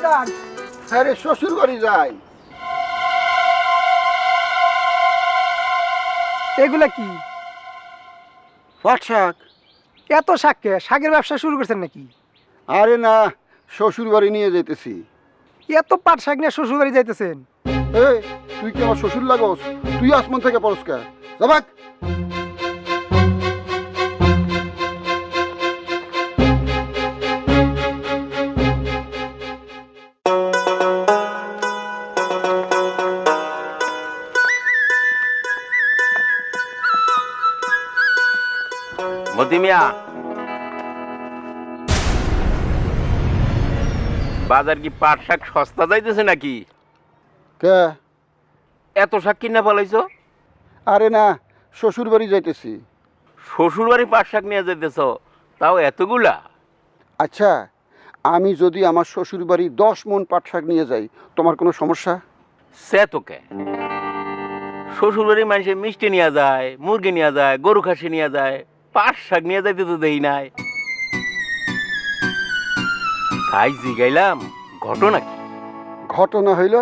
যান? আরে শ্বশুর বাড়ি যাই। এগুলা কি? পাট শাক। এত শাককে শাকের ব্যবসা শুরু করছেন নাকি? আরে না, শ্বশুর বাড়ি নিয়ে যেতেছি। এত পাট শাক নিয়ে শ্বশুর বাড়ি যাইতেছেন? এই, তুই কি আমার শ্বশুর লাগোস? তুই আসমান থেকে পরস্কার যাবাক। মতি মিয়া, বাজার কি পাট শাক সস্তা যাইতেছে নাকি? কে? এত শাক কিনা পালাইছো? আরে না, শ্বশুর বাড়ি যাইতেছি। শ্বশুর বাড়ি পাট শাক নিয়ে যাইতেছ, তাও এতগুলা? আচ্ছা, আমি যদি আমার শ্বশুর বাড়ি 10 মণ পাট শাক নিয়ে যাই, তোমার কোনো সমস্যা? সে তোকে শ্বশুর বাড়ির মানুষে মিষ্টি নিয়ে যায়, মুরগি নিয়ে যায়, গরু খাসি নিয়ে যায়, পাট শাক নিয়ে যাইতে তো দেই নাই। তাই জিগাইলাম, ঘটনা কি? ঘটনা হইল,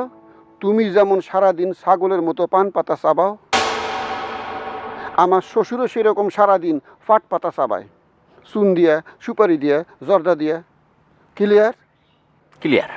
তুমি যেমন সারাদিন ছাগলের মতো পান পাতা চাবাও, আমার শ্বশুরও সেরকম সারাদিন ফাট পাতা চাবায়, চুন দিয়া, সুপারি দিয়া, জর্দা দিয়া। ক্লিয়ার? ক্লিয়ার।